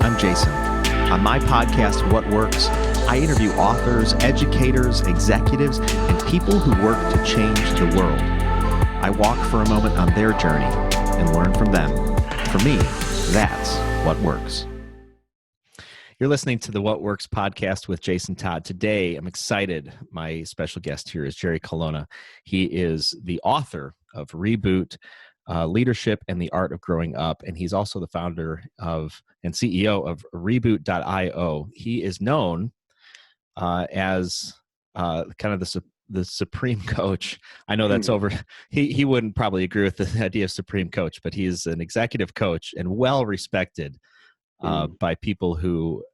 I'm Jason. On my podcast, What Works, I interview authors, educators, executives, and people who work to change the world. I walk for a moment on their journey and learn from them. For me, that's what works. You're listening to the What Works podcast with Jason Todd. Today, I'm excited. My special guest here is Jerry Colonna. He is the author of Reboot, Leadership and the Art of Growing Up, and he's also the founder of and CEO of Reboot.io. He is known as kind of the supreme coach. I know that's over. He wouldn't probably agree with the idea of supreme coach, but he is an executive coach and well respected by people who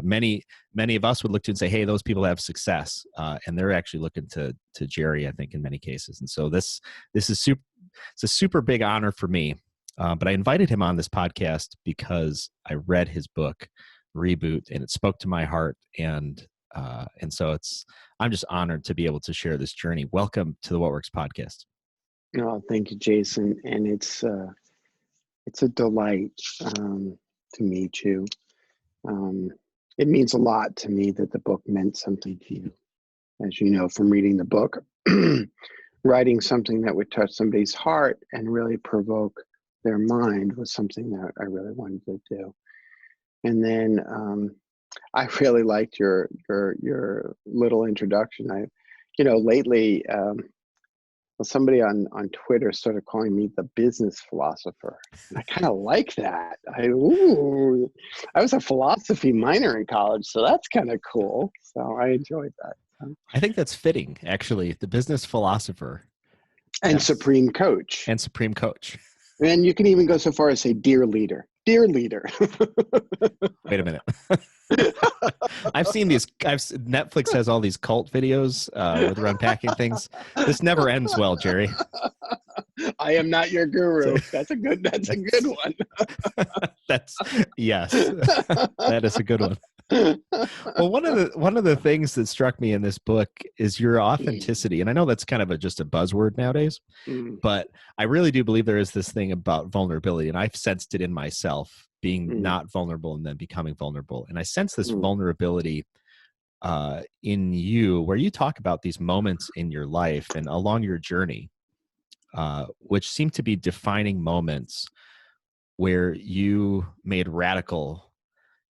many of us would look to and say, hey, those people have success. And they're actually looking to Jerry, I think, in many cases. And so this is super. It's a super big honor for me. But I invited him on this podcast because I read his book, Reboot, and it spoke to my heart. And so I'm just honored to be able to share this journey. Welcome to the What Works podcast. Oh, thank you, Jason. And it's a delight to meet you. It means a lot to me that the book meant something to you. As you know from reading the book, writing something that would touch somebody's heart and really provoke their mind was something that I really wanted to do. And then I really liked your little introduction. Lately, somebody on Twitter started calling me the business philosopher. And I kind of like that. I was a philosophy minor in college, so that's kind of cool. So I enjoyed that. I think that's fitting, actually. The business philosopher. And yes. Supreme coach. And supreme coach. And you can even go so far as say, dear leader. Dear leader. Wait a minute. I've seen these. Netflix has all these cult videos where they're unpacking things. This never ends well, Jerry. I am not your guru. That's a good one. Yes. That is a good one. Well, one of the things that struck me in this book is your authenticity. And I know that's kind of just a buzzword nowadays, but I really do believe there is this thing about vulnerability. And I've sensed it in myself, being not vulnerable and then becoming vulnerable. And I sense this vulnerability in you, where you talk about these moments in your life and along your journey, which seem to be defining moments where you made radical,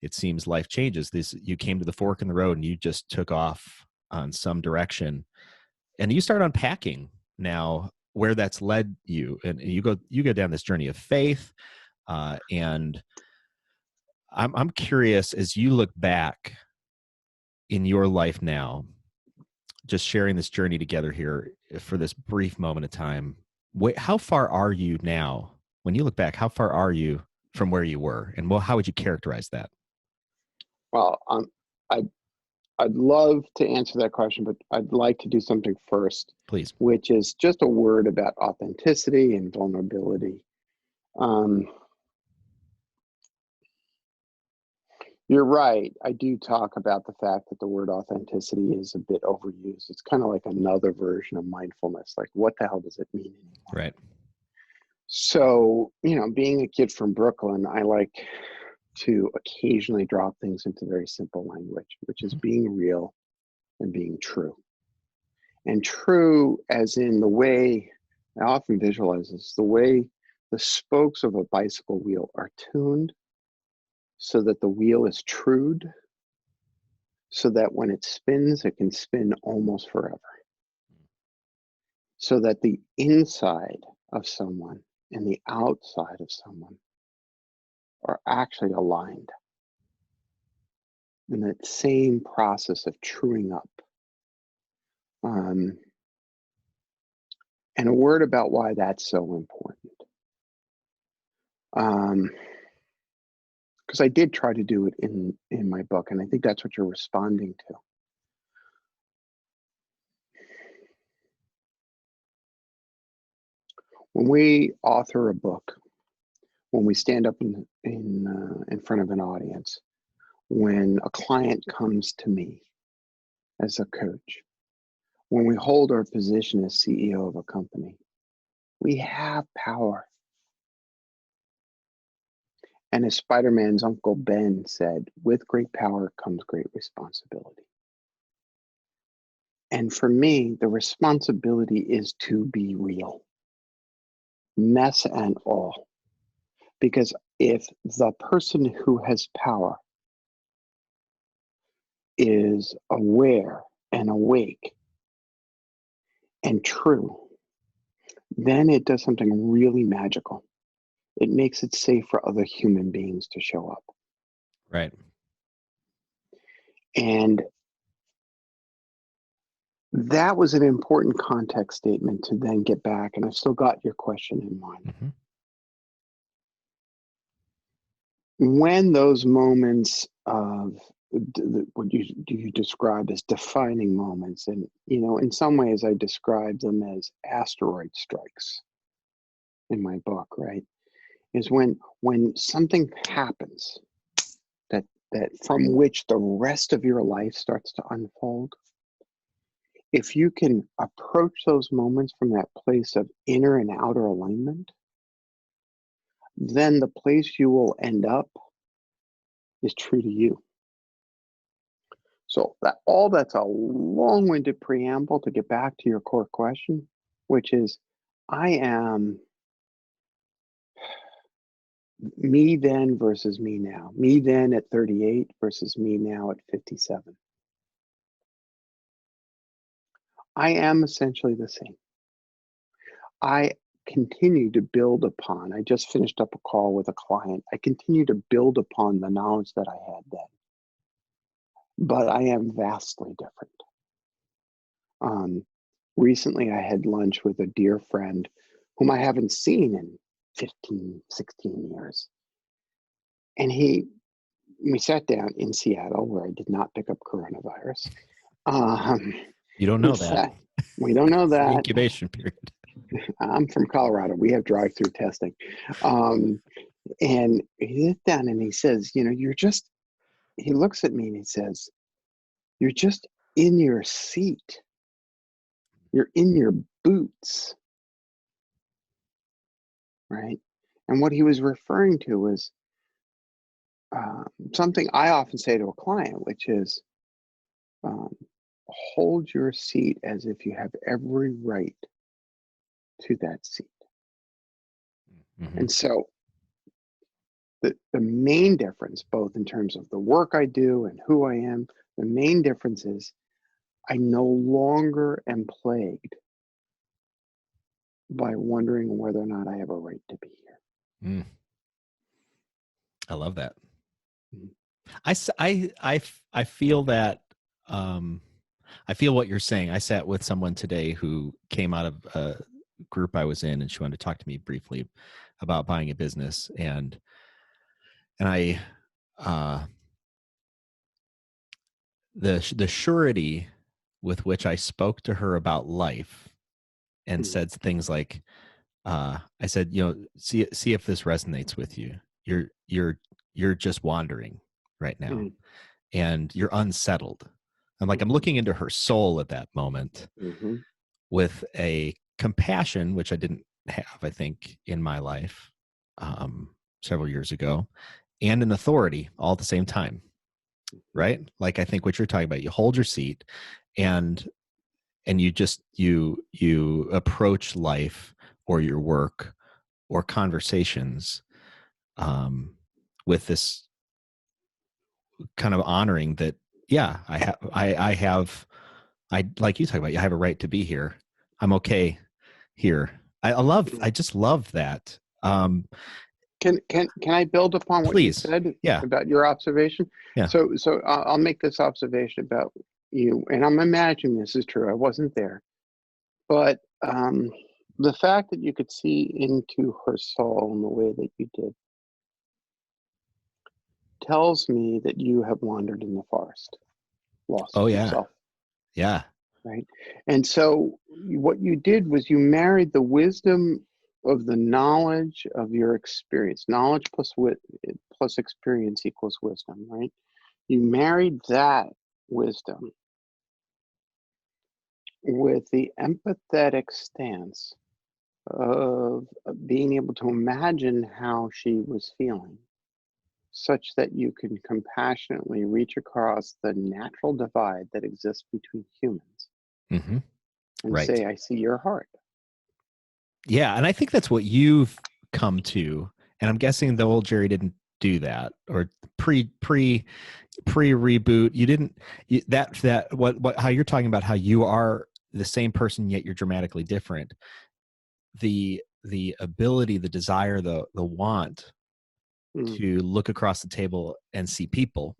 it seems, life changes. You came to the fork in the road and you just took off on some direction, and you start unpacking now where that's led you, and you go down this journey of faith. And I'm curious, as you look back in your life now, just sharing this journey together here for this brief moment of time, how far are you now? When you look back, how far are you from where you were, and how would you characterize that? Well, I'd love to answer that question, but I'd like to do something first, please, which is just a word about authenticity and vulnerability. You're right. I do talk about the fact that the word authenticity is a bit overused. It's kind of like another version of mindfulness. Like, what the hell does it mean anymore? Right. So, being a kid from Brooklyn, I like to occasionally drop things into very simple language, which is being real and being true. And true as in the way, I often visualize this, the way the spokes of a bicycle wheel are tuned so that the wheel is trued, so that when it spins, it can spin almost forever. So that the inside of someone and the outside of someone are actually aligned in that same process of truing up. And a word about why that's so important. Because I did try to do it in my book, and I think that's what you're responding to. When we author a book, when we stand up in front of an audience, when a client comes to me as a coach, when we hold our position as CEO of a company, we have power. And as Spider-Man's Uncle Ben said, with great power comes great responsibility. And for me, the responsibility is to be real, mess and all. Because if the person who has power is aware and awake and true, then it does something really magical. It makes it safe for other human beings to show up. Right. And that was an important context statement to then get back. And I've still got your question in mind. Mm-hmm. When those moments of what you describe as defining moments, and in some ways I describe them as asteroid strikes in my book, right? Is when something happens that from which the rest of your life starts to unfold. If you can approach those moments from that place of inner and outer alignment, then the place you will end up is true to you. So that's a long-winded preamble to get back to your core question, which is, I am me then versus me now. Me then at 38 versus me now at 57. I am essentially the same. I continue to build upon. I just finished up a call with a client. I continue to build upon the knowledge that I had then, but I am vastly different. Recently, I had lunch with a dear friend whom I haven't seen in 15, 16 years. And we sat down in Seattle, where I did not pick up coronavirus. You don't know that. We don't know that. Incubation period. I'm from Colorado. We have drive-through testing. And he sits down and he says, he looks at me and he says, you're just in your seat. You're in your boots. Right? And what he was referring to was something I often say to a client, which is, hold your seat as if you have every right to that seat. Mm-hmm. And so the main difference, both in terms of the work I do and who I am, the main difference is I no longer am plagued by wondering whether or not I have a right to be here. Mm. I love that. Mm-hmm. I feel that. I feel what you're saying. I sat with someone today who came out of a group I was in, and she wanted to talk to me briefly about buying a business, and I, the surety with which I spoke to her about life and Mm-hmm. said things like, I said, see if this resonates with you. You're just wandering right now, Mm-hmm. and you're unsettled. I'm like, I'm looking into her soul at that moment Mm-hmm. with a compassion, which I didn't have, I think, in my life several years ago, and an authority all at the same time. Right? Like, I think what you're talking about, you hold your seat and you just, you approach life or your work or conversations with this kind of honoring that, yeah, I like you talk about, I have a right to be here. I'm okay here. I just love that. Can I build upon what you Please. said Yeah. about your observation? Yeah. So I'll make this observation about you, and I'm imagining this is true. I wasn't there, but the fact that you could see into her soul in the way that you did tells me that you have wandered in the forest, lost yourself. Yeah. Right. And so what you did was you married the wisdom of the knowledge of your experience. Knowledge plus experience equals wisdom, right? You married that wisdom with the empathetic stance of being able to imagine how she was feeling such that you can compassionately reach across the natural divide that exists between humans Hmm. and Right. say, I see your heart. Yeah. And I think that's what you've come to. And I'm guessing the old Jerry didn't do that, or pre reboot. You didn't, what, how you're talking about how you are the same person, yet you're dramatically different. The ability, the desire, the want Mm, to look across the table and see people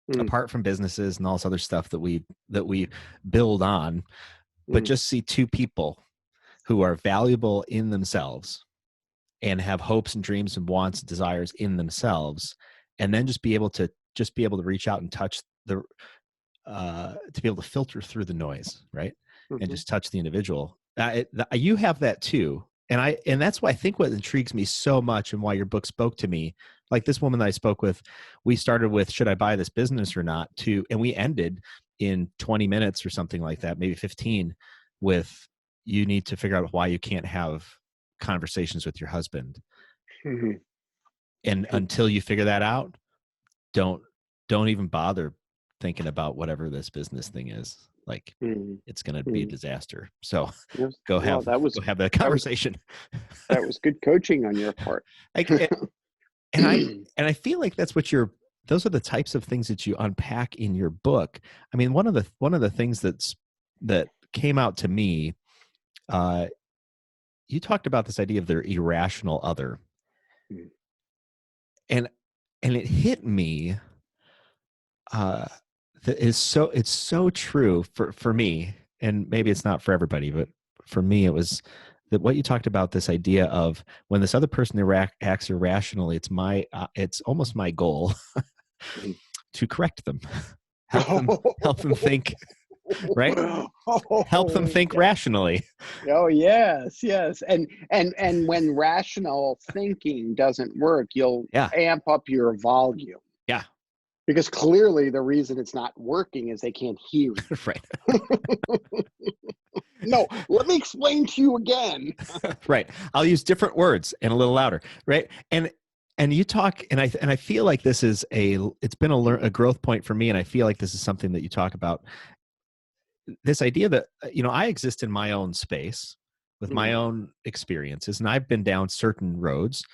mm, apart from businesses and all this other stuff that we build on, but mm, just see two people who are valuable in themselves and have hopes and dreams and wants and desires in themselves, and then just be able to reach out and touch the to be able to filter through the noise, right? And mhm, just touch the individual. You have that too. And that's why I think what intrigues me so much and why your book spoke to me, like this woman that I spoke with, we started with, should I buy this business or not, and we ended in 20 minutes or something like that, maybe 15, with, you need to figure out why you can't have conversations with your husband. mhm, And until you figure that out, don't don't even bother thinking about whatever this business thing is. Like, mhm, it's going to be a mhm. disaster. So Yes. go Well, have go have that that was conversation. that was good coaching on your part. Like, and I feel like that's what you're. Those are the types of things that you unpack in your book. I mean, one of the things that came out to me, uh, you talked about this idea of their irrational other, Mm, and it hit me, uh, that is so, it's so true for me, and maybe it's not for everybody, but for me it was, that what you talked about, this idea of when this other person acts irrationally, it's almost my goal mm. to correct them, help them think, right, help them Oh, think rationally. oh yes, yes. And when rational thinking doesn't work, you'll Yeah, amp up your volume yeah. because clearly the reason it's not working is they can't hear you. Right. No, let me explain to you again. Right. I'll use different words and a little louder, right? And you talk, and I feel like this is it's been a growth point for me, and I feel like this is something that you talk about, this idea that, I exist in my own space with my Mm, own experiences, and I've been down certain roads,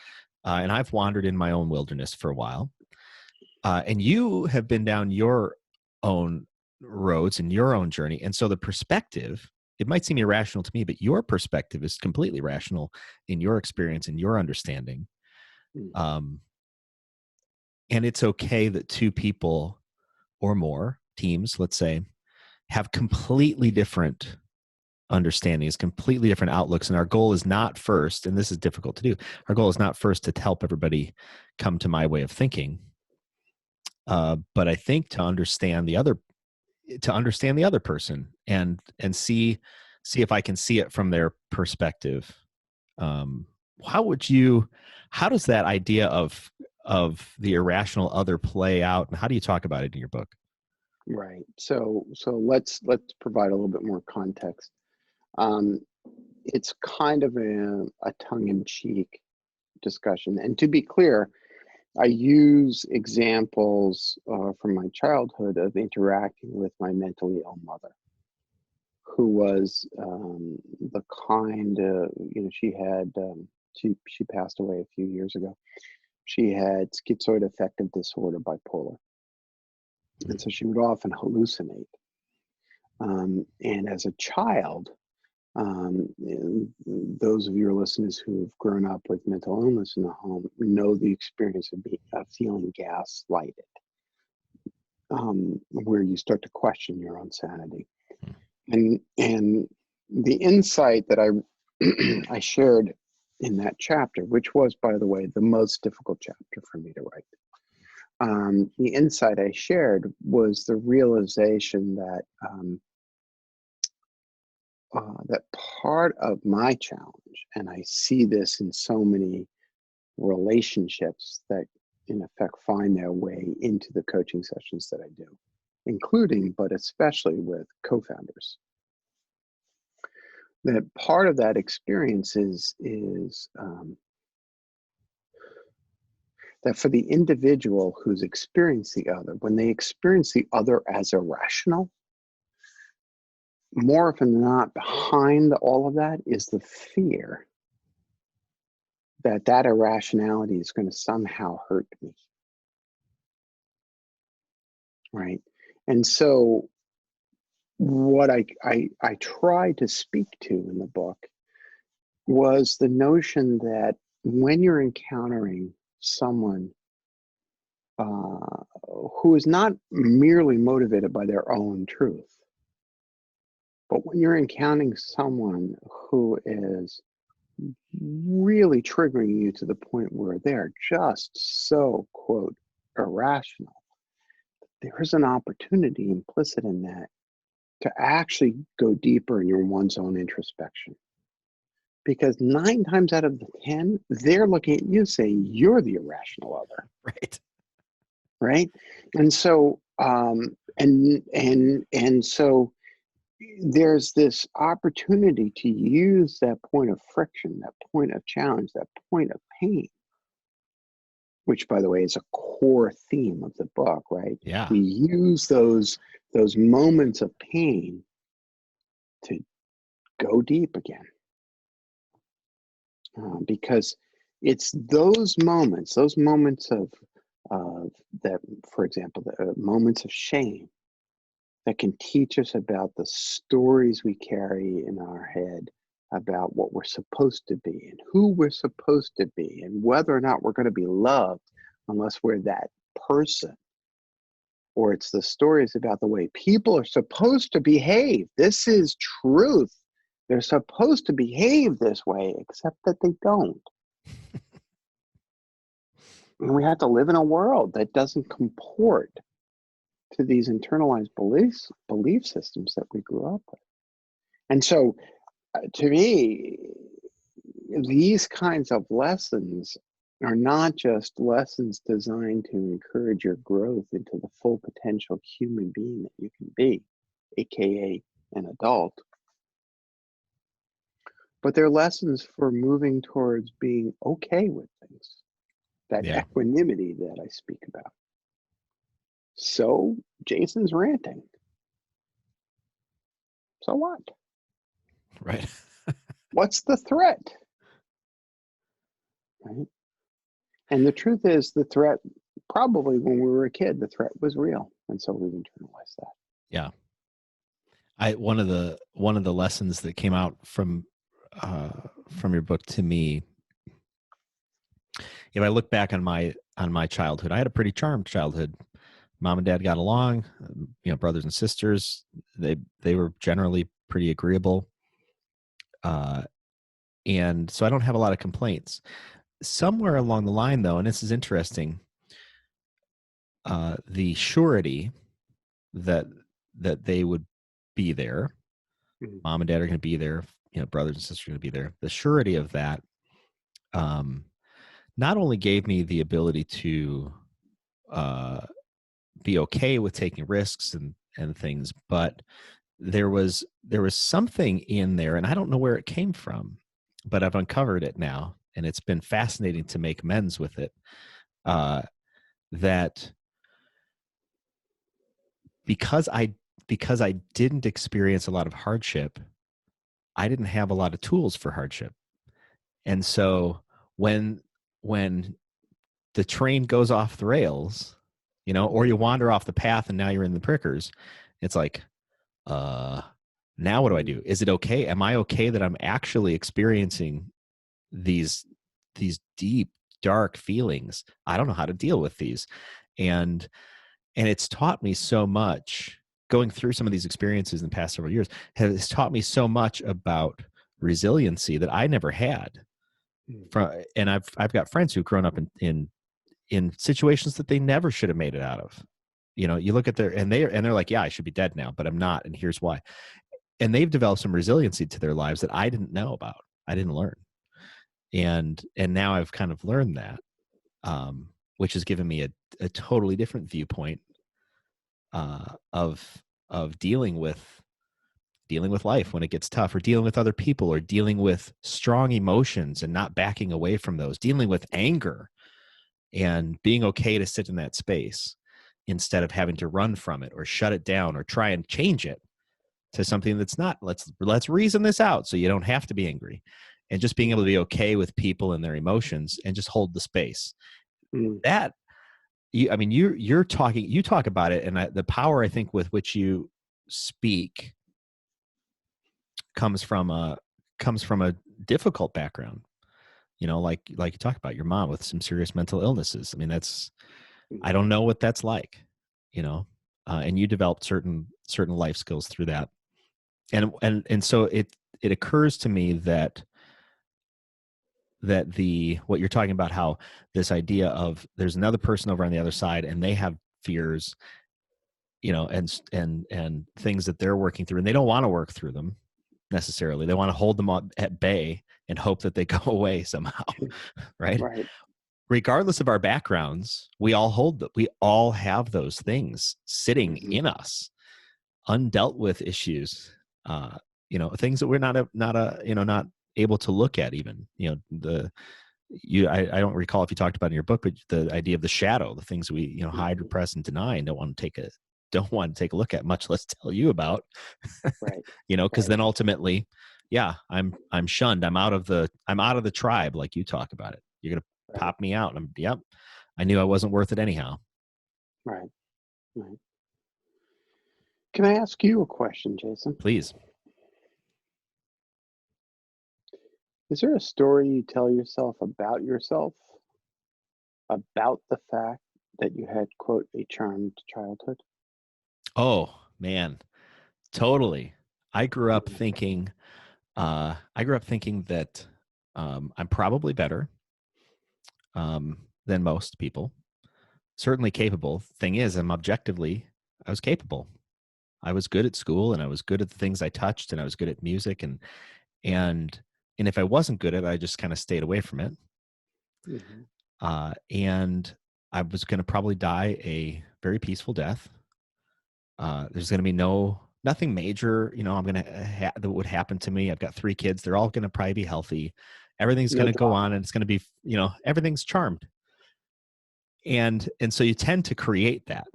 and I've wandered in my own wilderness for a while, and you have been down your own roads and your own journey, and so the perspective, it might seem irrational to me, but your perspective is completely rational in your experience and your understanding. mm, um, and it's okay that two people or more teams, let's say, have completely different understandings, completely different outlooks. And our goal is not first, and this is difficult to do, our goal is not first to help everybody come to my way of thinking. But I think to understand the other person, and see if I can see it from their perspective. Um, how would you, how does that idea of the irrational other play out, and how do you talk about it in your book? right. So let's provide a little bit more context. Um, it's kind of a tongue-in-cheek discussion, and to be clear, I use examples from my childhood of interacting with my mentally ill mother, who was the kind of, she had, she passed away a few years ago. She had schizoid affective disorder, bipolar. And so she would often hallucinate. And as a child, and those of your listeners who have grown up with mental illness in the home know the experience of feeling gaslighted, where you start to question your own sanity. And the insight that I I shared in that chapter, which was, by the way, the most difficult chapter for me to write. The insight I shared was the realization that part of my challenge, and I see this in so many relationships that, in effect, find their way into the coaching sessions that I do, including, but especially with co-founders, that part of that experience is that for the individual who's experienced the other, when they experience the other as irrational, more often than not, behind all of that is the fear that that irrationality is going to somehow hurt me, right? And so what I tried to speak to in the book was the notion that when you're encountering someone who is not merely motivated by their own truth, but when you're encountering someone who is really triggering you to the point where they're just so, quote, irrational, there's an opportunity implicit in that to actually go deeper in your one's own introspection. Because 9 times out of the 10, they're looking at you saying you're the irrational other. Right. Right. And so, and so there's this opportunity to use that point of friction, that point of challenge, that point of pain, which, by the way, is a core theme of the book, right? Yeah. We use those moments of pain to go deep again. Because it's those moments of that, for example, the moments of shame that can teach us about the stories we carry in our head about what we're supposed to be and who we're supposed to be and whether or not we're going to be loved unless we're that person. Or it's the stories about the way people are supposed to behave. This is truth. They're supposed to behave this way, except that they don't. And we have to live in a world that doesn't comport to these internalized belief systems that we grew up with. And so, to me, these kinds of lessons are not just lessons designed to encourage your growth into the full potential human being that you can be, aka an adult, but they're lessons for moving towards being okay with things, that equanimity that I speak about. So Jason's ranting. So what? Right. What's the threat? Right? And the truth is, the threat, probably when we were a kid, the threat was real. And so we've internalized that. Yeah. One of the lessons that came out from your book to me, if I look back on my childhood, I had a pretty charmed childhood. Mom and dad got along, brothers and sisters, they were generally pretty agreeable. And so I don't have a lot of complaints. Somewhere along the line, though, and this is interesting, the surety that they would be there, mom and dad are going to be there, brothers and sisters are going to be there. The surety of that not only gave me the ability to be okay with taking risks and things, but there was something in there, and I don't know where it came from, but I've uncovered it now, and it's been fascinating to make amends with it. That because I didn't experience a lot of hardship, I didn't have a lot of tools for hardship. And so when the train goes off the rails, or you wander off the path and now you're in the prickers, it's like, now what do I do? Is it okay? Am I okay that I'm actually experiencing these deep, dark feelings? I don't know how to deal with these. And it's taught me so much. Going through some of these experiences in the past several years has taught me so much about resiliency that I never had. And I've got friends who've grown up in situations that they never should have made it out of. You look at they're like, yeah, I should be dead now, but I'm not, and here's why. And they've developed some resiliency to their lives that I didn't know about. I didn't learn, and now I've kind of learned that, which has given me a totally different viewpoint of dealing with life when it gets tough, or dealing with other people, or dealing with strong emotions and not backing away from those, dealing with anger and being okay to sit in that space instead of having to run from it or shut it down or try and change it to something that's not. Let's reason this out so you don't have to be angry, and just being able to be okay with people and their emotions and just hold the space. Mm. That you talk about it, and the power I think with which you speak comes from a difficult background. Like you talk about your mom with some serious mental illnesses. I mean, I don't know what that's like, and you developed certain life skills through that. And so it occurs to me that what you're talking about, how this idea of there's another person over on the other side and they have fears, and things that they're working through, and they don't want to work through them necessarily. They want to hold them at bay and hope that they go away somehow, right? Right. Regardless of our backgrounds, we all have those things sitting in us, undealt with issues, things that we're not able to look at even. I don't recall if you talked about in your book, but the idea of the shadow, the things we hide, repress, and deny, and don't want to take a look at, much less tell you about. Right. Because then ultimately, yeah, I'm shunned. I'm out of the tribe, like you talk about it. You're gonna pop me out. Yep. I knew I wasn't worth it anyhow. Right. Right. Can I ask you a question, Jason? Please. Is there a story you tell yourself about the fact that you had, quote, a charmed childhood? Oh man, totally. I grew up thinking that I'm probably better than most people. Certainly capable. Thing is, I was capable. I was good at school, and I was good at the things I touched, and I was good at music, and if I wasn't good at it, I just kind of stayed away from it. And I was going to probably die a very peaceful death. There's going to be nothing major, I'm going to that would happen to me. I've got 3 kids. They're all going to probably be healthy. Everything's going to go on, and it's going to be, everything's charmed. And so you tend to create that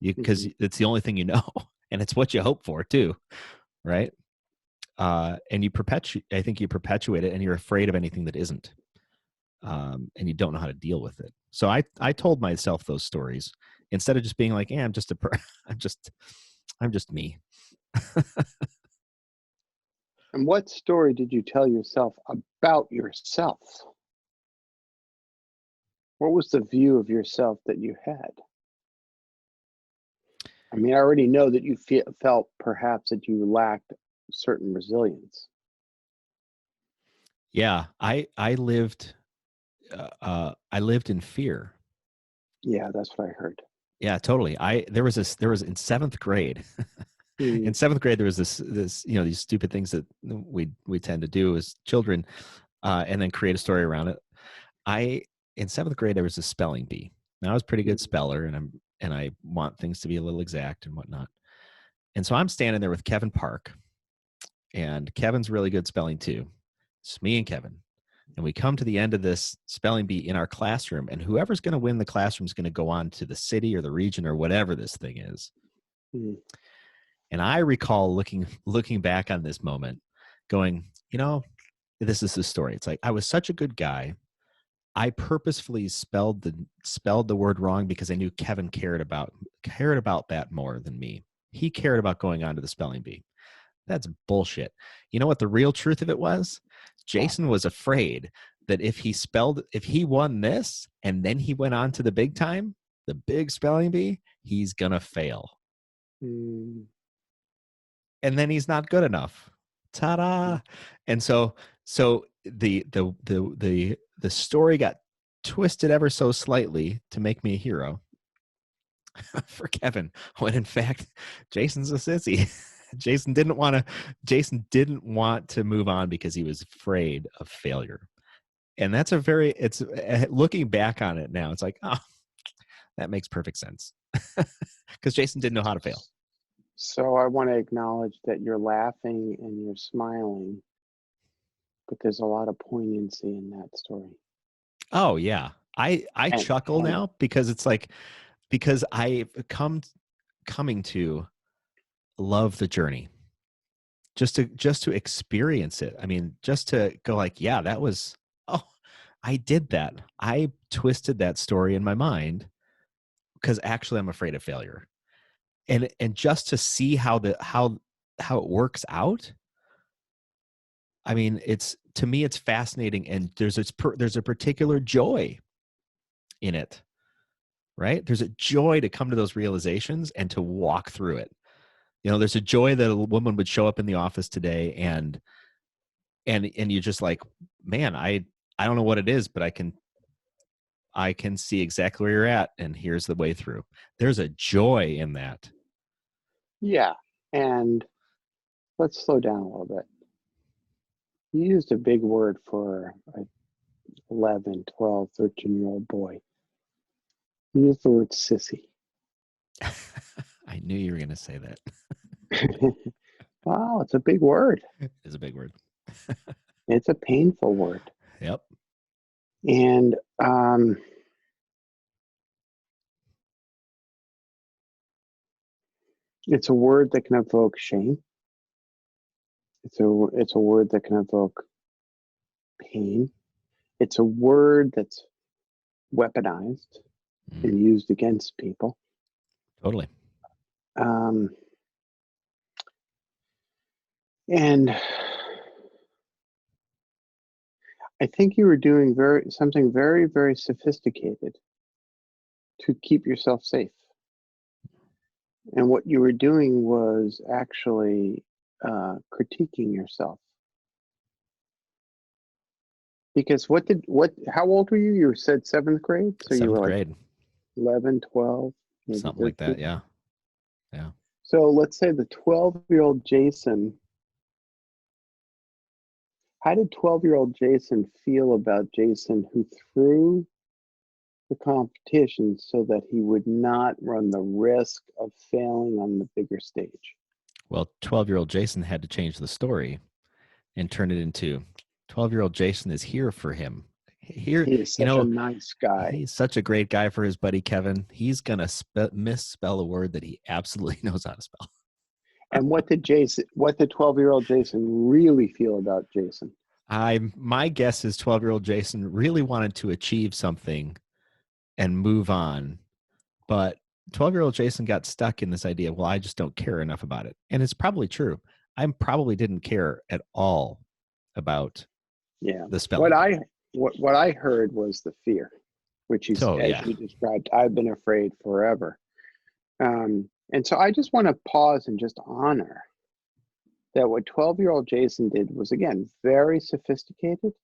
because it's the only thing you know, and it's what you hope for too, right? And I think you perpetuate it, and you're afraid of anything that isn't, and you don't know how to deal with it. So I told myself those stories instead of just being like, I'm just I'm just me. And what story did you tell yourself about yourself? What was the view of yourself that you had? I mean, I already know that you felt perhaps that you lacked certain resilience. Yeah, I lived in fear. Yeah, that's what I heard. Yeah, totally. There was in 7th grade. In 7th grade, there was this these stupid things that we tend to do as children, and then create a story around it. In 7th grade, there was a spelling bee. Now I was a pretty good speller, and I want things to be a little exact and whatnot. And so I'm standing there with Kevin Park, and Kevin's really good spelling too. It's me and Kevin. And we come to the end of this spelling bee in our classroom, and whoever's going to win the classroom is going to go on to the city or the region or whatever this thing is. And I recall looking back on this moment going, this is the story. It's like, I was such a good guy. I purposefully spelled the word wrong because I knew Kevin cared about that more than me. He cared about going on to the spelling bee. That's bullshit. You know what the real truth of it was? Jason was afraid that if he won this and then he went on to the big time, the big spelling bee, he's gonna fail. And then he's not good enough. Ta-da! And so the story got twisted ever so slightly to make me a hero for Kevin, when in fact Jason's a sissy. Jason didn't want to move on because he was afraid of failure. And that's it's looking back on it now, it's like, oh, that makes perfect sense. Because Jason didn't know how to fail. So I want to acknowledge that you're laughing and you're smiling, but there's a lot of poignancy in that story. Oh yeah. I chuckle And now because it's like, because I've coming to love the journey, just to experience it. I mean, just to go like, yeah, that was, oh, I did that. I twisted that story in my mind because actually I'm afraid of failure. And just to see how it works out. I mean, it's, to me, it's fascinating, and there's a particular joy in it, right? There's a joy to come to those realizations and to walk through it. There's a joy that a woman would show up in the office today, and you're just like, man, I don't know what it is, but I can see exactly where you're at, and here's the way through. There's a joy in that. yeah, and let's slow down a little bit. You used a big word for a 11, 12, 13-year-old boy. You used the word sissy. I knew you were going to say that. Wow, it's a big word. It's a big word. It's a painful word. Yep. And it's a word that can evoke shame. It's a word that can evoke pain. It's a word that's weaponized and used against people. Totally. And I think you were doing something very, very sophisticated to keep yourself safe. And what you were doing was actually critiquing yourself. Because how old were you? You said seventh grade? So you were Seventh like grade. 11, 12, maybe Something like that. 13. Yeah. Yeah. So let's say the 12-year-old Jason, how did 12-year-old Jason feel about Jason who threw the competition so that he would not run the risk of failing on the bigger stage? Well, 12-year-old Jason had to change the story and turn it into 12-year-old Jason is here for him. Here, He is such a nice guy. he's such a great guy for his buddy Kevin. He's going to misspell a word that he absolutely knows how to spell. And what did 12-year-old Jason really feel about Jason? My guess is 12-year-old Jason really wanted to achieve something and move on. But 12-year-old Jason got stuck in this idea, well, I just don't care enough about it. And it's probably true. I probably didn't care at all about the spelling. What I heard was the fear, which is, So, as yeah. you described, I've been afraid forever. And so I just want to pause and just honor that what 12-year-old Jason did was, again, very sophisticated,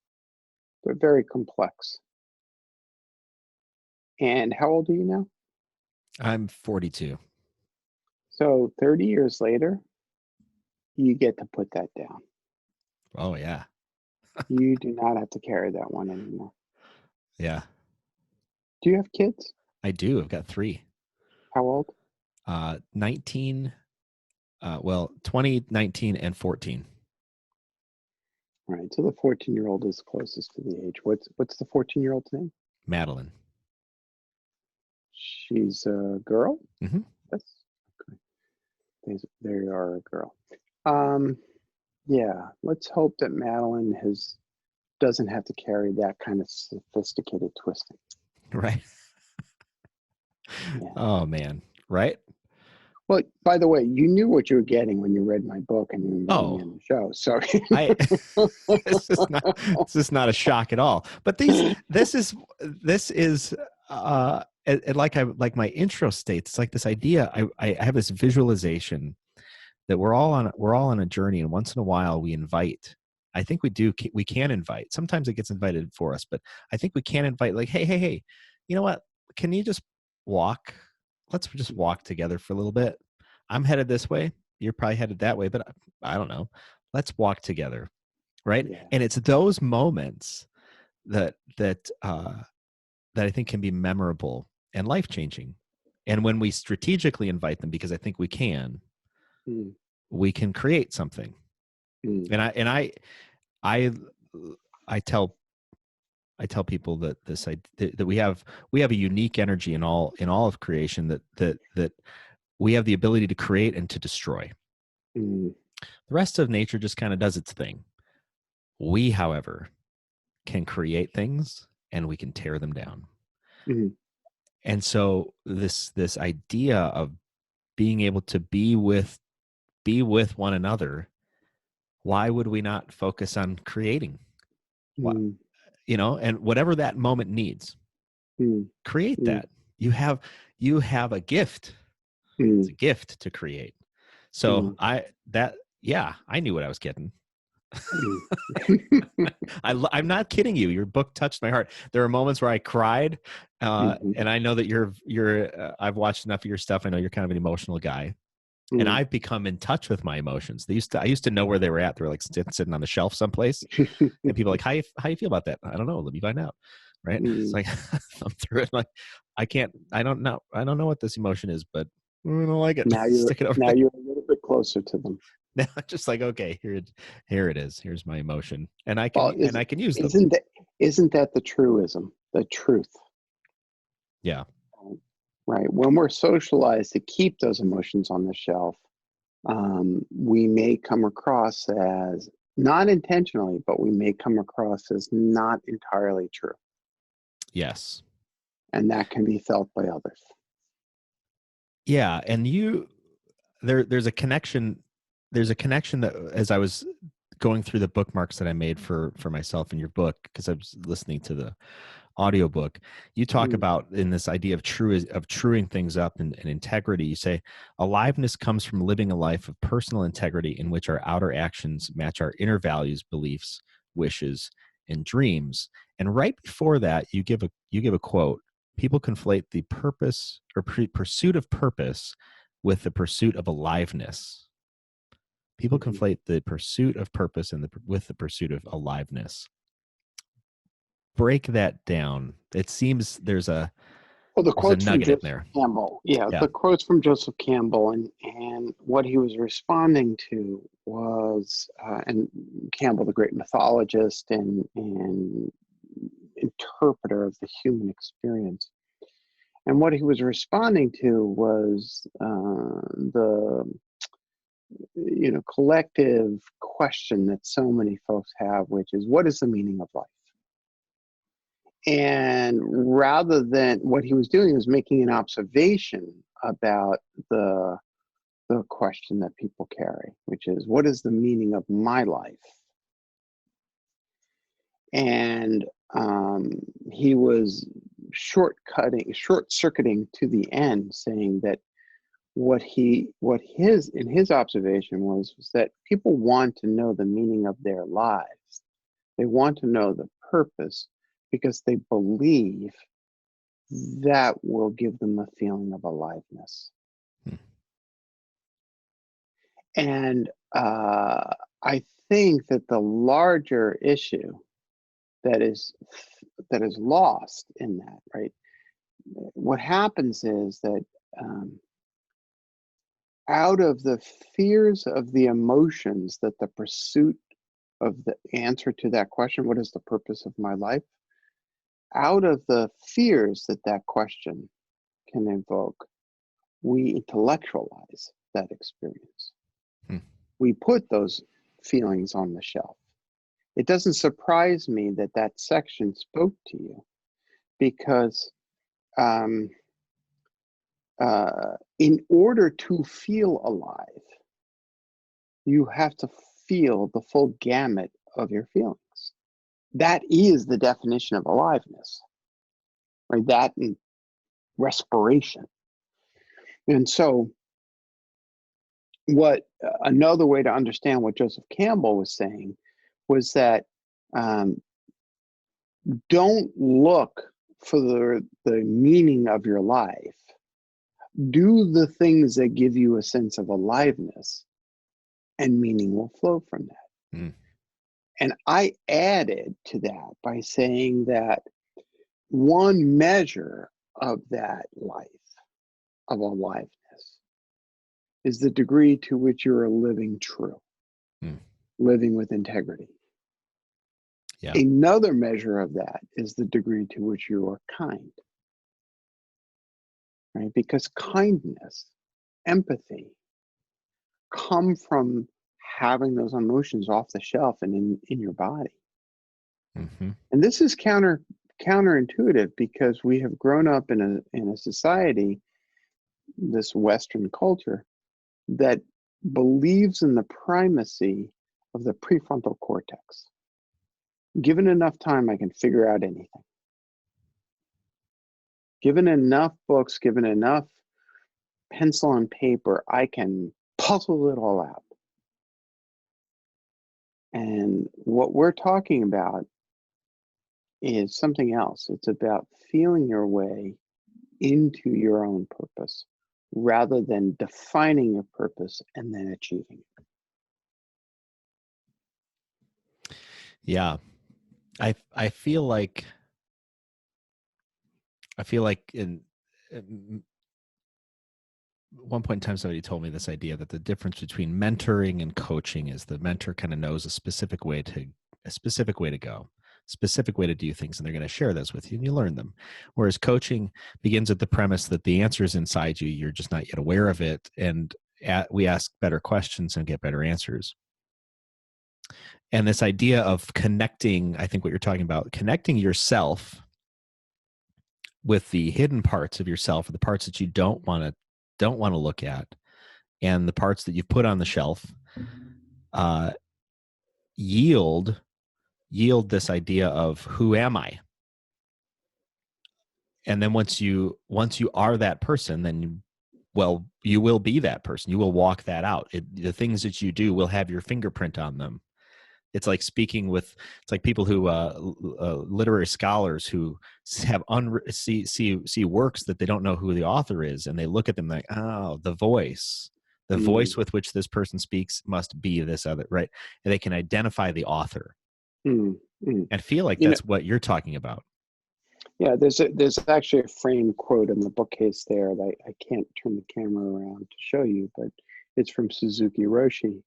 but very complex. And how old are you now? I'm 42. So 30 years later, you get to put that down. Oh, yeah. You do not have to carry that one anymore. Yeah. Do you have kids? I do. I've got 3. How old? 19, 20, 19, and 14. Right. So the 14-year-old is closest to the age. What's the 14-year-old's name? Madeline. She's a girl? Mm-hmm. Yes. Okay. They are a girl. Yeah. Let's hope that Madeline doesn't have to carry that kind of sophisticated twisting. Right. Yeah. Oh, man. Right. Well, by the way, you knew what you were getting when you read my book and you invited me on the show. So this is not a shock at all. But this is like my intro states. It's like this idea. I have this visualization that we're all on a journey, and once in a while we invite. I think we can invite. Sometimes it gets invited for us, but I think we can invite, like, hey, you know what? Can you just walk? Let's just walk together for a little bit. I'm headed this way. You're probably headed that way, but I don't know. Let's walk together. Right. yeah. And it's those moments that I think can be memorable and life-changing. And when we strategically invite them, because I think we can create something. And I tell I tell people that that we have a unique energy in all of creation, that we have the ability to create and to destroy. Mm, The rest of nature just kind of does its thing. We, however, can create things and we can tear them down. mm, And so this idea of being able to be with one another, why would we not focus on creating? What, mm, and whatever that moment needs, mm, create mm, that. You have a gift. It's mm, a gift to create. So mm, I knew what I was getting. mm, I'm not kidding you. Your book touched my heart. There are moments where I cried, mhm, and I know that I've watched enough of your stuff. I know you're kind of an emotional guy, and mm. I've become in touch with my emotions. I used to know where they were at. They were like sitting on the shelf someplace, and people are like, how you feel about that? I don't know. Let me find out. Right? It's Mm. like I'm through it. I'm like, I don't know what this emotion is, but I don't like it. Stick it over Now there. you're a little bit closer to them. Now I'm just like, okay, here it is. Here's my emotion, and I Well, can use them. isn't that the truism, the truth? Yeah. Right. When we're socialized to keep those emotions on the shelf, we may come across as not intentionally, but we may come across as not entirely true, Yes. and that can be felt by others. Yeah, and there's a connection. There's a connection that, as I was going through the bookmarks that I made for myself in your book, because I was listening to the audiobook, you talk Mm, about in this idea of truing things up and integrity. You say aliveness comes from living a life of personal integrity in which our outer actions match our inner values, beliefs, wishes, and dreams. And right before that, you give a quote. People conflate the purpose or pursuit of purpose with the pursuit of aliveness. People mhm. conflate the pursuit of purpose with the pursuit of aliveness. Break that down. It seems there's a Well, the quotes from nugget in Joseph there. Campbell, yeah, Yeah. the quotes from Joseph Campbell, and what he was responding to was, and Campbell, the great mythologist and interpreter of the human experience, and what he was responding to was the collective question that so many folks have, which is, what is the meaning of life? And rather than, what he was doing was making an observation about the question that people carry, which is, what is the meaning of my life? And he was short circuiting to the end, saying that in his observation was that people want to know the meaning of their lives. They want to know the purpose because they believe that will give them a feeling of aliveness. Hmm. And I think that the larger issue that is lost in that, right? What happens is that out of the fears of the emotions that the pursuit of the answer to that question, what is the purpose of my life? Out of the fears that that question can invoke, we intellectualize that experience. Hmm. We put those feelings on the shelf. It doesn't surprise me that that section spoke to you, because um, in order to feel alive, you have to feel the full gamut of your feelings. That is the definition of aliveness, right? That and respiration. And so, what another way to understand what Joseph Campbell was saying was that um, don't look for the meaning of your life. Do the things that give you a sense of aliveness, and meaning will flow from that. Hmm. And I added to that by saying that one measure of that life, of aliveness, is the degree to which you're living true, Hmm. living with integrity. Yeah. Another measure of that is the degree to which you are kind, right? Because kindness, empathy, come from having those emotions off the shelf and in your body. Mm-hmm. And this is counterintuitive because we have grown up in a society, this Western culture, that believes in the primacy of the prefrontal cortex. Given enough time, I can figure out anything. Given enough books, given enough pencil and paper, I can puzzle it all out. And what we're talking about is something else. It's about feeling your way into your own purpose rather than defining your purpose and then achieving it. Yeah. I feel like in one point in time, somebody told me this idea that the difference between mentoring and coaching is the mentor kind of knows a specific way to go, specific way to do things, and they're going to share those with you and you learn them. Whereas coaching begins at the premise that the answer is inside you, you're just not yet aware of it, and we ask better questions and get better answers. And this idea of connecting, I think what you're talking about, connecting yourself with the hidden parts of yourself, or the parts that you don't want to look at, and the parts that you've put on the shelf, yield this idea of who am I? And then once you are that person, then you will be that person. You will walk that out. The things that you do will have your fingerprint on them. It's like people who literary scholars who have see works that they don't know who the author is, and they look at them like, oh, the voice with which this person speaks must be this other, right? And they can identify the author and feel like that's what you're talking about. Yeah, there's actually a framed quote in the bookcase there that I can't turn the camera around to show you, but it's from Suzuki Roshi.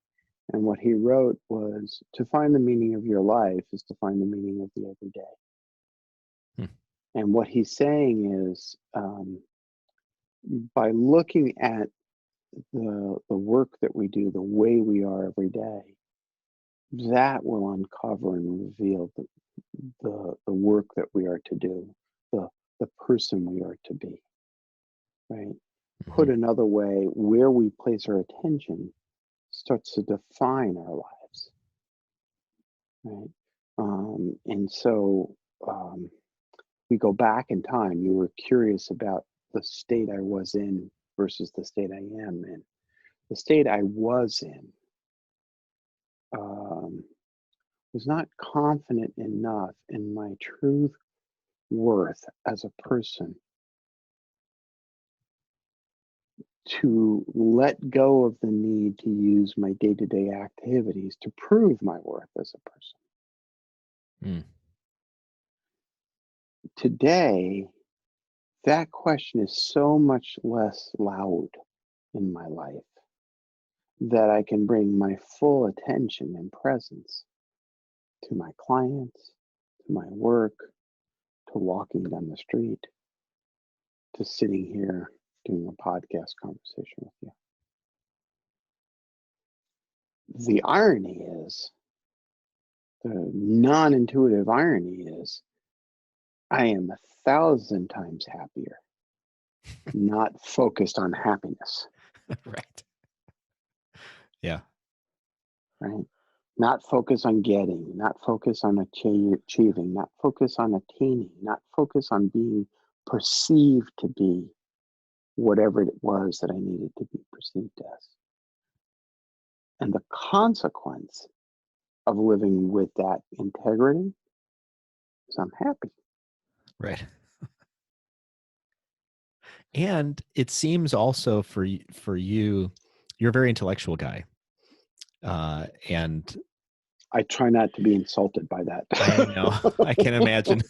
And what he wrote was, to find the meaning of your life is to find the meaning of the everyday. And what he's saying is, by looking at the work that we do, the way we are every day, that will uncover and reveal the work that we are to do, the person we are to be, right? Put another way, where we place our attention starts to define our lives, right? And so we go back in time. You were curious about the state I was in versus the state I am in. The state I was in was not confident enough in my true worth as a person to let go of the need to use my day-to-day activities to prove my worth as a person. Today, that question is so much less loud in my life that I can bring my full attention and presence to my clients, to my work, to walking down the street, to sitting here doing a podcast conversation with you. The irony is, the non-intuitive irony is, I am 1,000 times happier, not focused on happiness. Right. Yeah. Right. Not focus on getting, not focus on achieving, not focus on attaining, not focus on being perceived to be whatever it was that I needed to be perceived as. And the consequence of living with that integrity is I'm happy. Right. And it seems also for you, you're a very intellectual guy. And I try not to be insulted by that. I know, I can imagine.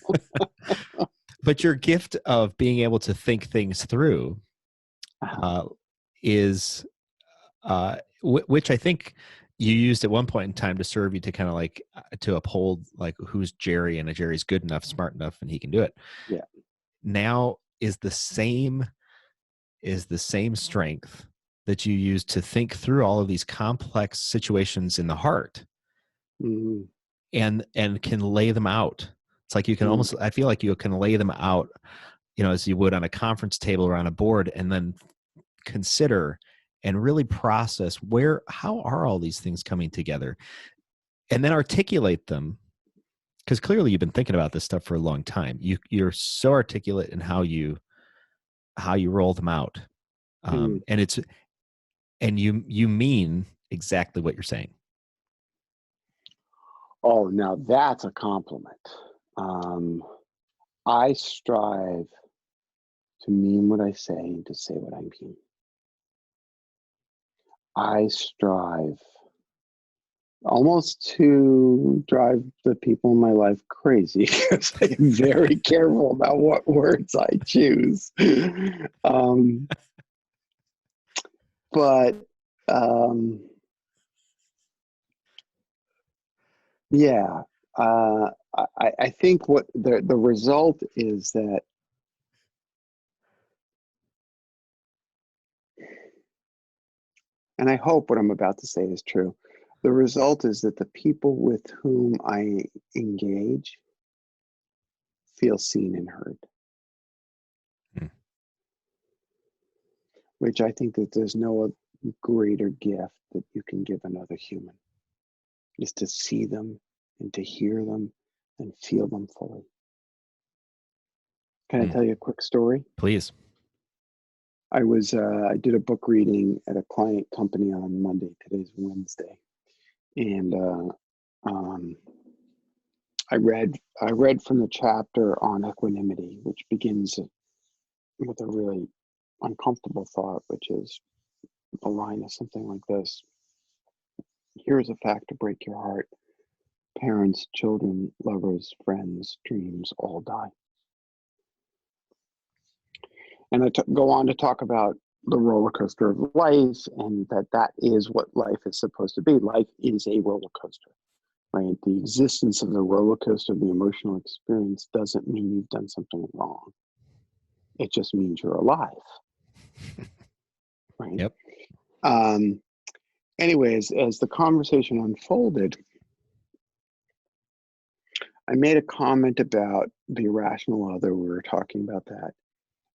But your gift of being able to think things through is, which I think you used at one point in time to serve you to kind of like to uphold like who's Jerry, and a Jerry's good enough, smart enough, and he can do it. Yeah. Now is the same strength that you use to think through all of these complex situations in the heart, Mm-hmm. and can lay them out. It's like you can almost, I feel like you can lay them out, as you would on a conference table or on a board, and then consider and really process how are all these things coming together, and then articulate them. Because clearly you've been thinking about this stuff for a long time. You're so articulate in how you roll them out. Mm-hmm. And you mean exactly what you're saying. Oh, now that's a compliment. I strive to mean what I say and to say what I mean. I strive almost to drive the people in my life crazy because I am very careful about what words I choose. But yeah, I think what the result is that and I hope what I'm about to say is true. The result is that the people with whom I engage feel seen and heard, which I think that there's no greater gift that you can give another human, is to see them and to hear them and feel them fully. Can I tell you a quick story? Please. I did a book reading at a client company on Monday. Today's Wednesday. And I read from the chapter on equanimity, which begins with a really uncomfortable thought, which is the line is something like this: "Here is a fact to break your heart. Parents, children, lovers, friends, dreams all die." And I go on to talk about the roller coaster of life, and that is what life is supposed to be. Life is a roller coaster. Right? The existence of the roller coaster of the emotional experience doesn't mean you've done something wrong. It just means you're alive. Right? Yep. Anyways, as the conversation unfolded, I made a comment about the irrational other. We were talking about that.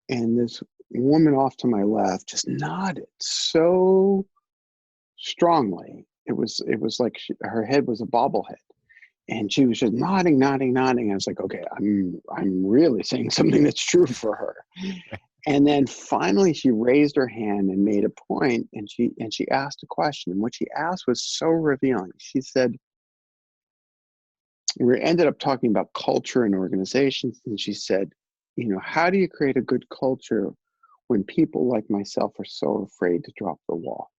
And this woman off to my left just nodded so strongly. It was like her head was a bobblehead. And she was just nodding. I was like, okay, I'm really saying something that's true for her. And then finally she raised her hand and made a point, and she asked a question. And what she asked was so revealing. She said, we ended up talking about culture and organizations, and she said, how do you create a good culture when people like myself are so afraid to drop the wall?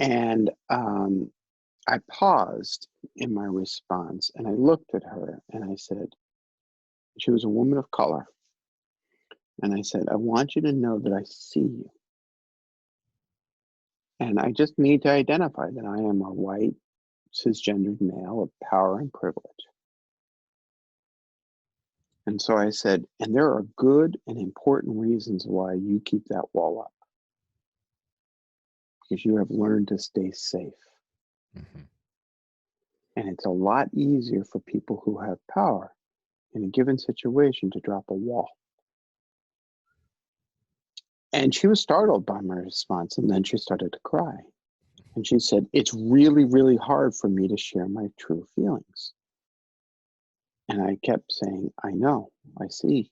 And I paused in my response, and I looked at her and I said, she was a woman of color. And I said, I want you to know that I see you. And I just need to identify that I am a white, cisgendered male of power and privilege. And so I said, and there are good and important reasons why you keep that wall up. Because you have learned to stay safe. Mm-hmm. And it's a lot easier for people who have power in a given situation to drop a wall. And she was startled by my response, and then she started to cry. And she said, it's really, really hard for me to share my true feelings. And I kept saying, I know, I see.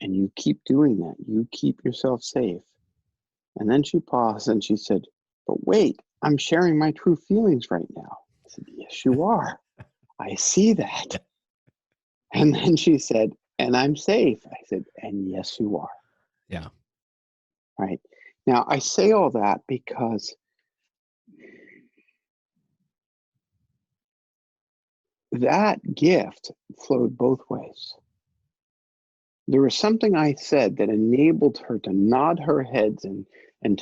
And you keep doing that. You keep yourself safe. And then she paused and she said, but wait, I'm sharing my true feelings right now. I said, yes, you are. I see that. And then she said, and I'm safe. I said, and yes, you are. Yeah. Right. Now, I say all that because that gift flowed both ways. There was something I said that enabled her to nod her heads and and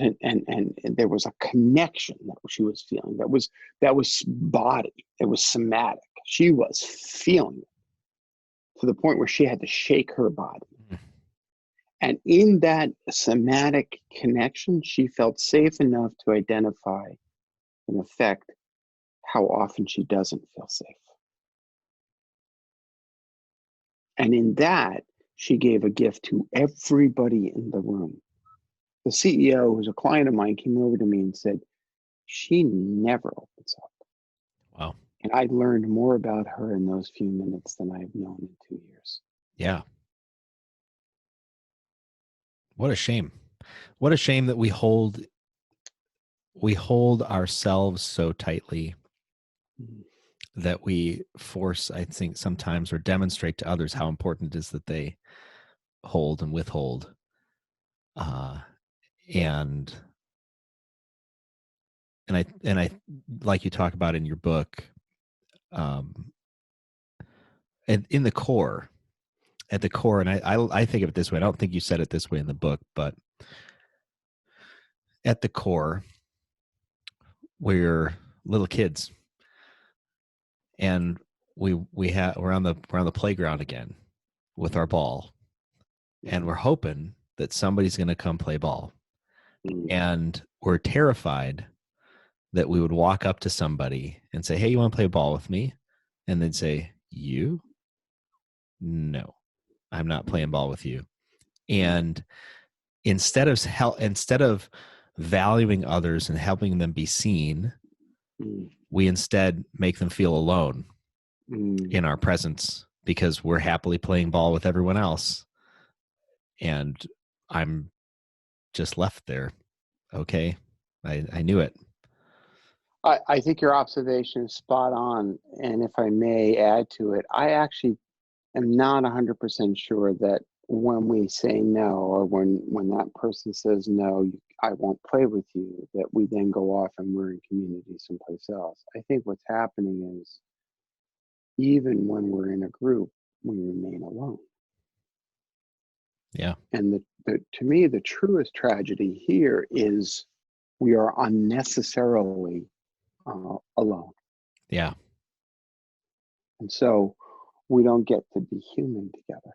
there was a connection that she was feeling that was body, it was somatic. She was feeling it to the point where she had to shake her body. And in that somatic connection, she felt safe enough to identify, in effect, how often she doesn't feel safe. And in that, she gave a gift to everybody in the room. The CEO, who's a client of mine, came over to me and said, she never opens up. Wow. And I learned more about her in those few minutes than I've known in 2 years. Yeah. What a shame. What a shame that we hold ourselves so tightly that we force, I think, sometimes, or demonstrate to others how important it is that they hold and withhold. And I, like you talk about in your book, and in the core, at the core, and I think of it this way. I don't think you said it this way in the book, but at the core, we're little kids, and we're on the playground again with our ball, and we're hoping that somebody's going to come play ball, and we're terrified that we would walk up to somebody and say, "Hey, you want to play ball with me?" And they'd say, "You? No, I'm not playing ball with you." And instead of valuing others and helping them be seen, we instead make them feel alone in our presence because we're happily playing ball with everyone else. And I'm just left there. Okay. I knew it. I think your observation is spot on. And if I may add to it, I actually am not 100% sure that when we say no, or when that person says no, I won't play with you, that we then go off and we're in community someplace else. I think what's happening is, even when we're in a group, we remain alone. Yeah. And to me, the truest tragedy here is we are unnecessarily alone. Yeah. And so we don't get to be human together.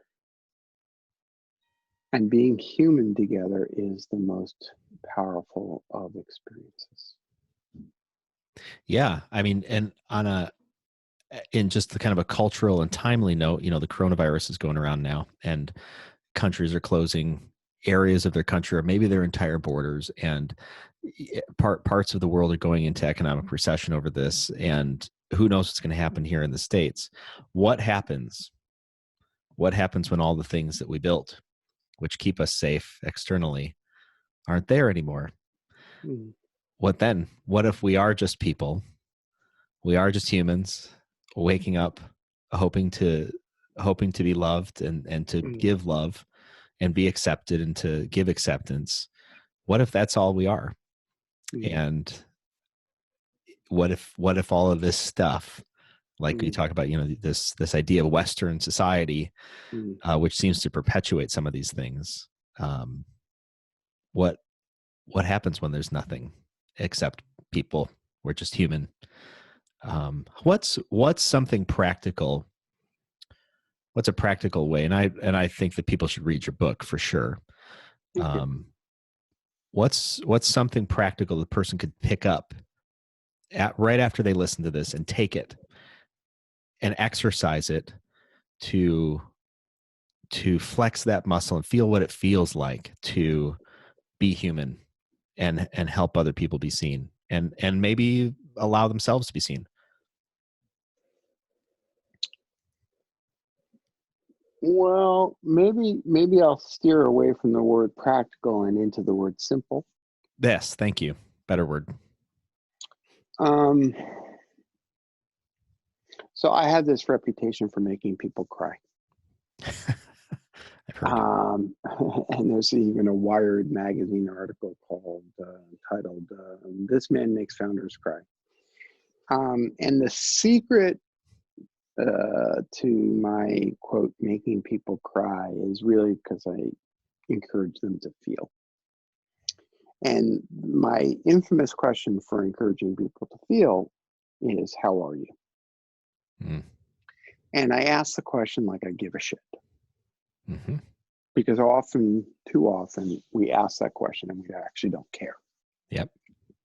And being human together is the most powerful of experiences. Yeah. I mean, and in just the kind of a cultural and timely note, the coronavirus is going around now, and countries are closing areas of their country or maybe their entire borders, and parts of the world are going into economic recession over this, and who knows what's going to happen here in the States. What happens when all the things that we built, which keep us safe externally, aren't there anymore? What then? What if we are just people? We are just humans waking up, hoping to be loved and to give love and be accepted and to give acceptance. What if that's all we are? And what if all of this stuff, like we talk about, this idea of Western society, which seems to perpetuate some of these things, what happens when there's nothing except people? We're just human. What's something practical? What's a practical way? And I think that people should read your book for sure. What's something practical the person could pick up right after they listen to this and take it and exercise it to flex that muscle and feel what it feels like to be human and help other people be seen and maybe allow themselves to be seen? Well, maybe I'll steer away from the word practical and into the word simple. Yes, thank you. Better word. So I have this reputation for making people cry. I've heard. And there's even a Wired magazine article titled "This Man Makes Founders Cry." And the secret to my quote making people cry is really because I encourage them to feel. And my infamous question for encouraging people to feel is, how are you? Mm. And I ask the question like I give a shit. Mm-hmm. Because too often, we ask that question and we actually don't care. Yep.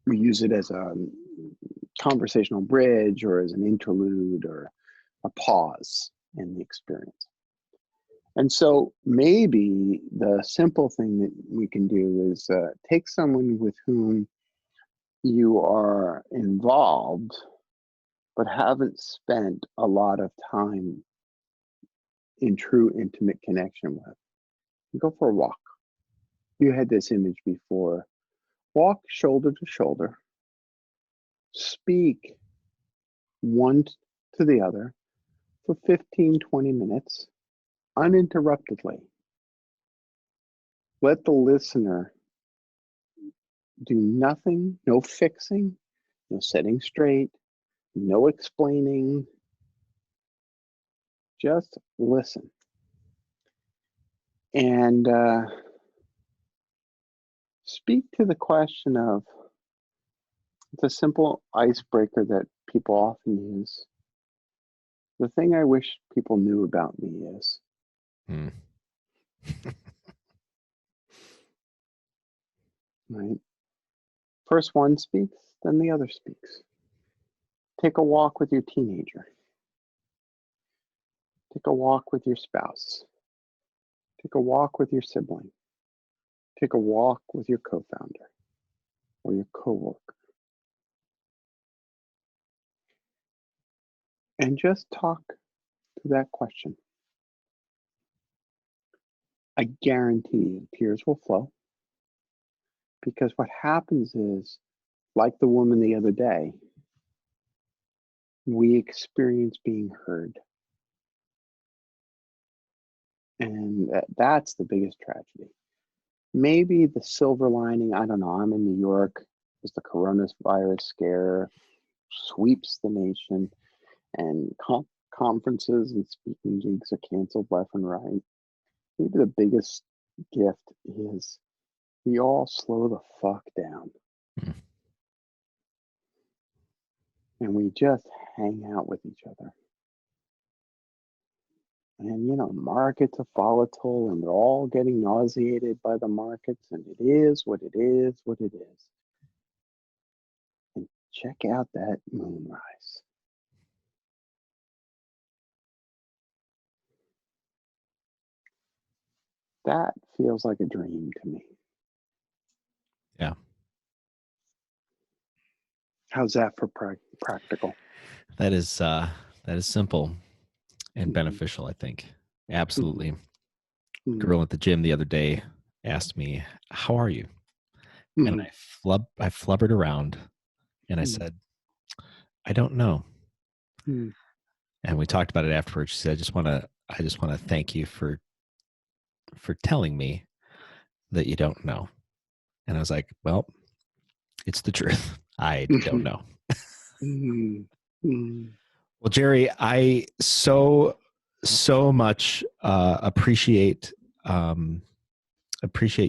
We use it as a conversational bridge or as an interlude or a pause in the experience. And so maybe the simple thing that we can do is take someone with whom you are involved but haven't spent a lot of time in true intimate connection with. You go for a walk. You had this image before. Walk shoulder to shoulder. Speak one to the other for 15, 20 minutes uninterruptedly. Let the listener do nothing, no fixing, no setting straight, no explaining. Just listen. And speak to the question of, it's a simple icebreaker that people often use. The thing I wish people knew about me is. Mm. Right? First one speaks, then the other speaks. Take a walk with your teenager. Take a walk with your spouse. Take a walk with your sibling. Take a walk with your co-founder or your coworker. And just talk to that question. I guarantee you tears will flow, because what happens is, like the woman the other day, we experience being heard. And that's the biggest tragedy. Maybe the silver lining, I don't know, I'm in New York, as the coronavirus scare sweeps the nation and conferences and speaking gigs are canceled left and right. Maybe the biggest gift is we all slow the fuck down. Mm. And we just hang out with each other. And, markets are volatile and we're all getting nauseated by the markets, and it is what it is, what it is. And check out that moonrise. That feels like a dream to me. Yeah. How's that for practical? That is simple and beneficial, I think. Absolutely. Mm-hmm. Girl at the gym the other day asked me, "How are you?" Mm-hmm. And I flubbered around and I said, "I don't know." Mm-hmm. And we talked about it afterwards. She said, I just want to thank you for telling me that you don't know." And I was like, "Well, it's the truth. I don't know." Mm-hmm. Mm-hmm. Well, Jerry, I so much appreciate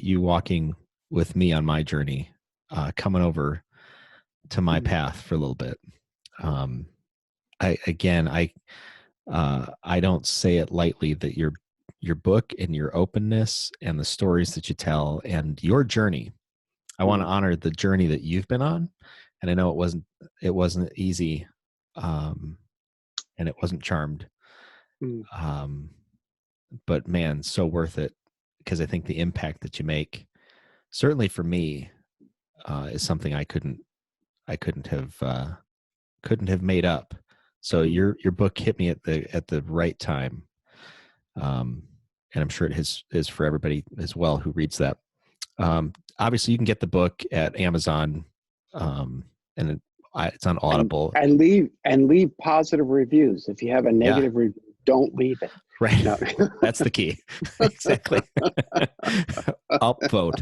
you walking with me on my journey, coming over to my path for a little bit. I don't say it lightly that your book and your openness and the stories that you tell and your journey, I want to honor the journey that you've been on. And I know it wasn't easy, and it wasn't charmed. But man, so worth it, because I think the impact that you make, certainly for me, is something I couldn't have made up. So your book hit me at the right time, and I'm sure it is for everybody as well who reads that. Obviously, you can get the book at Amazon, and it's on Audible. And leave positive reviews. If you have a negative review, don't leave it. Right. No. That's the key. Exactly. Upvote.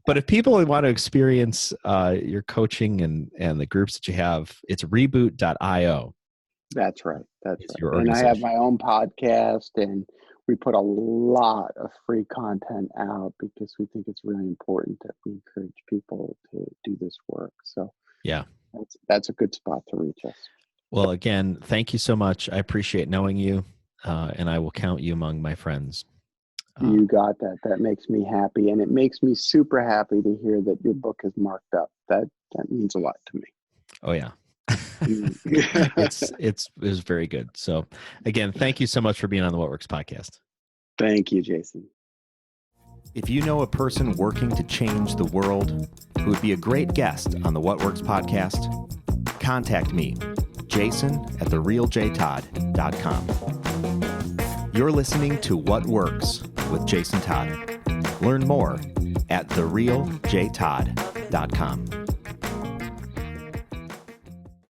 But if people want to experience your coaching and the groups that you have, it's reboot.io. That's right. It's your And I have organization. my own podcast, and we put a lot of free content out because we think it's really important that we encourage people to do this work. So Yeah. that's a good spot to reach us. Well, again, thank you so much. I appreciate knowing you, and I will count you among my friends. You got that. That makes me happy, and it makes me super happy to hear that your book is marked up. That means a lot to me. Oh yeah. It was very good. So again, thank you so much for being on the What Works podcast. Thank you, Jason. If you know a person working to change the world who would be a great guest on the What Works podcast, contact me, jason@therealjtodd.com. You're listening to What Works with Jason Todd. Learn more at therealjtodd.com.